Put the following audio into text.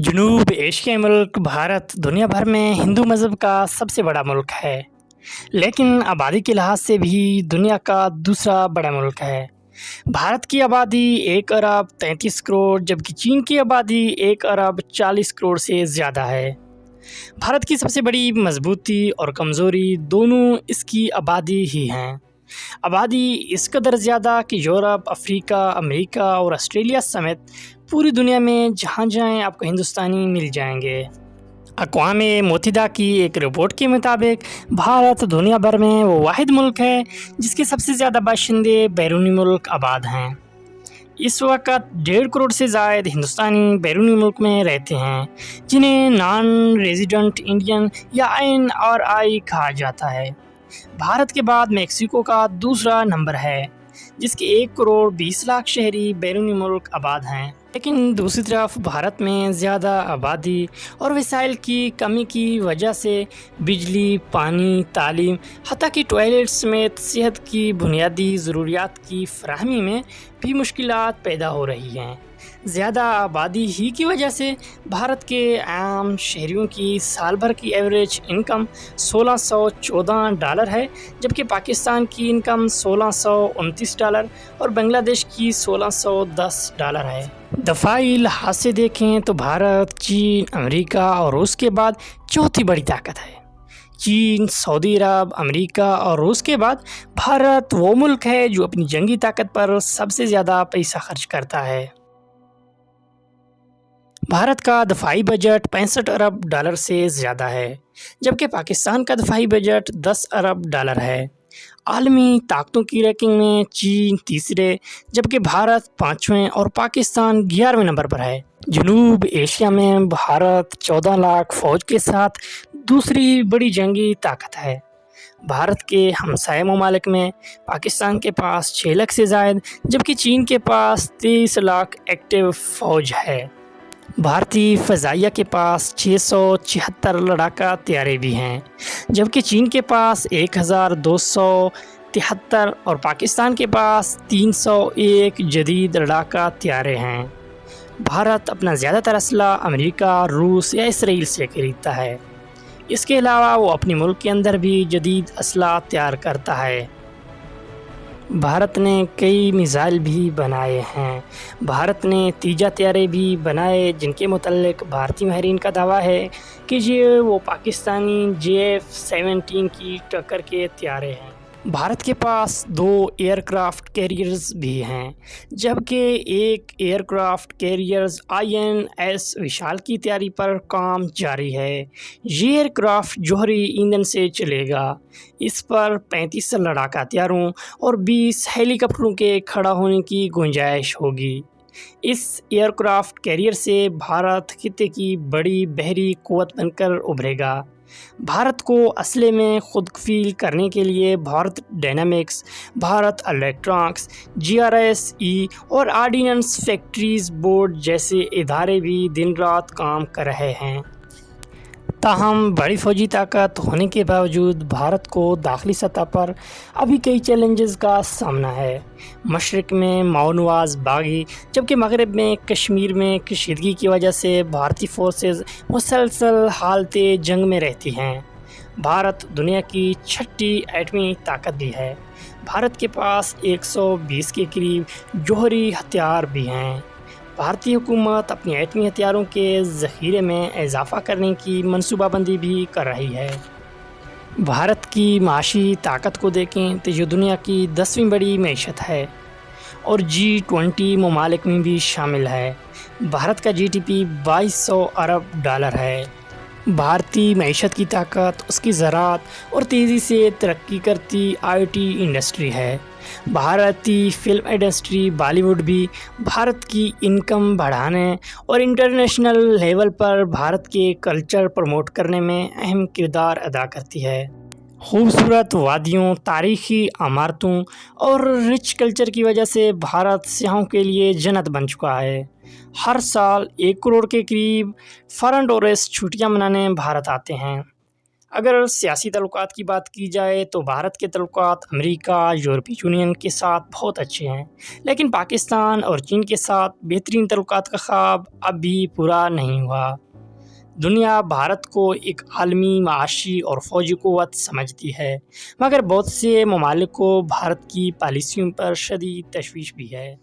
जनूब एशियाई मुल्क भारत दुनिया भर में हिंदू मज़हब का सबसे बड़ा मुल्क है, लेकिन आबादी के लिहाज से भी दुनिया का दूसरा बड़ा मुल्क है। भारत की आबादी 1 अरब 33 करोड़ जबकि चीन की आबादी 1 अरब 40 करोड़ से ज़्यादा है। भारत की सबसे बड़ी मजबूती और कमज़ोरी दोनों इसकी आबादी ही हैं। आबादी इस कदर ज़्यादा कि यूरोप, अफ्रीका, अमेरिका और ऑस्ट्रेलिया समेत पूरी दुनिया में जहाँ जाएं आपको हिंदुस्तानी मिल जाएंगे। अक़वामे मुत्तहिदा की एक रिपोर्ट के मुताबिक भारत दुनिया भर में वो वाहिद मुल्क है जिसके सबसे ज़्यादा बाशिंदे बैरूनी मुल्क आबाद हैं। इस वक्त 1.5 करोड़ से ज़ायद हिंदुस्तानी बैरूनी मुल्क में रहते हैं, जिन्हें नॉन रेजिडेंट इंडियन या NRI कहा जाता है। भारत के बाद मेक्सिको का दूसरा नंबर है, जिसके 1 करोड़ 20 लाख शहरी बैरूनी मुल्क आबाद हैं। लेकिन दूसरी तरफ भारत में ज़्यादा आबादी और वसाइल की कमी की वजह से बिजली, पानी, तालीम, हत्ता कि टॉयलेट समेत सेहत की बुनियादी ज़रूरियात की फराहमी में भी मुश्किलात पैदा हो रही हैं। ज़्यादा आबादी ही की वजह से भारत के आम शहरियों की साल भर की एवरेज इनकम $1614 है, जबकि पाकिस्तान की इनकम $1629 और बांग्लादेश की $1610 है। दफ़ाई लिहाज से देखें तो भारत चीन, अमेरिका और रूस के बाद चौथी बड़ी ताकत है। चीन, सऊदी अरब, अमेरिका और रूस के बाद भारत वो मुल्क है जो अपनी जंगी ताकत पर सबसे ज़्यादा पैसा खर्च करता है। भारत का दफ़ाई बजट $65 अरब से ज़्यादा है, जबकि पाकिस्तान का दफ़ाई बजट $10 अरब है। आलमी ताकतों की रैंकिंग में चीन तीसरे जबकि भारत 5वें और पाकिस्तान 11वें नंबर पर है। जनूब एशिया में भारत 14 लाख फ़ौज के साथ दूसरी बड़ी जंगी ताकत है। भारत के हमसाय ममालिक में पाकिस्तान के पास 6 लाख से ज़ायद जबकि चीन के पास 23 लाख एक्टिव फ़ौज है। भारतीय फ़ज़ाइया के पास 676 लड़ाका तैयारे भी हैं, जबकि चीन के पास 1273 और पाकिस्तान के पास 301 जदीद लड़ाका तैयारे हैं। भारत अपना ज़्यादातर असला अमेरिका, रूस या इसराइल से खरीदता है। इसके अलावा वो अपने मुल्क के अंदर भी जदीद असला तैयार करता है। भारत ने कई मिसाइल भी बनाए हैं। भारत ने तीजा तैयारे भी बनाए, जिनके मुतल्लिक भारतीय माहिरीन का दावा है कि ये वो पाकिस्तानी JF-17 की टक्कर के तैयारे हैं। भारत के पास 2 एयरक्राफ्ट कैरियर्स भी हैं, जबकि एक एयरक्राफ्ट कैरियर्स INS विशाल की तैयारी पर काम जारी है। ये एयरक्राफ्ट जोहरी ईंधन से चलेगा। इस पर 35 लड़ाका हथियारों और 20 हेलीकॉप्टरों के खड़ा होने की गुंजाइश होगी। इस एयरक्राफ्ट कैरियर से भारत खित्ते की बड़ी बहरी क़ुव्वत बनकर उभरेगा। भारत को असले में खुद कफील करने के लिए Bharat dynamics, Bharat electronics, GRSE और ऑर्डिनेंस फैक्ट्रीज बोर्ड जैसे इदारे भी दिन रात काम कर रहे हैं। ताहम बड़ी फ़ौजी ताकत होने के बावजूद भारत को दाखिली सतह पर अभी कई चैलेंजेस का सामना है। मशरक़ में माओनवाज़ बागी जबकि मगरब में कश्मीर में कशीदगी की वजह से भारतीय फोर्सेस मुसलसल हालत जंग में रहती हैं। भारत दुनिया की 6ठी एटमी ताकत भी है। भारत के पास 120 के करीब जौहरी हथियार भी हैं। भारतीय हुकूमत अपनी एटमी हथियारों के ज़ख़ीरे में इजाफ़ा करने की मनसूबाबंदी भी कर रही है। भारत की माशी ताकत को देखें तो ये दुनिया की 10वीं बड़ी मईशत है और G20 ममालिक में भी शामिल है। भारत का GDP $2200 अरब है। भारतीय मईशत की ताकत उसकी ज़राअत और तेज़ी से तरक्की करती IT इंडस्ट्री है। भारतीय फिल्म इंडस्ट्री बॉलीवुड भी भारत की इनकम बढ़ाने और इंटरनेशनल लेवल पर भारत के कल्चर प्रमोट करने में अहम किरदार अदा करती है। खूबसूरत वादियों, तारीख़ी इमारतों और रिच कल्चर की वजह से भारत सियाहों के लिए जन्नत बन चुका है। हर साल 1 करोड़ के करीब फॉरेन टूरिस्ट छुट्टियां मनाने भारत आते हैं। اگر سیاسی تعلقات کی بات کی جائے تو بھارت کے تعلقات امریکہ، یورپی یونین کے ساتھ بہت اچھے ہیں، لیکن پاکستان اور چین کے ساتھ بہترین تعلقات کا خواب اب بھی پورا نہیں ہوا۔ دنیا بھارت کو ایک عالمی معاشی اور فوجی قوت سمجھتی ہے، مگر بہت سے ممالک کو بھارت کی پالیسیوں پر شدید تشویش بھی ہے۔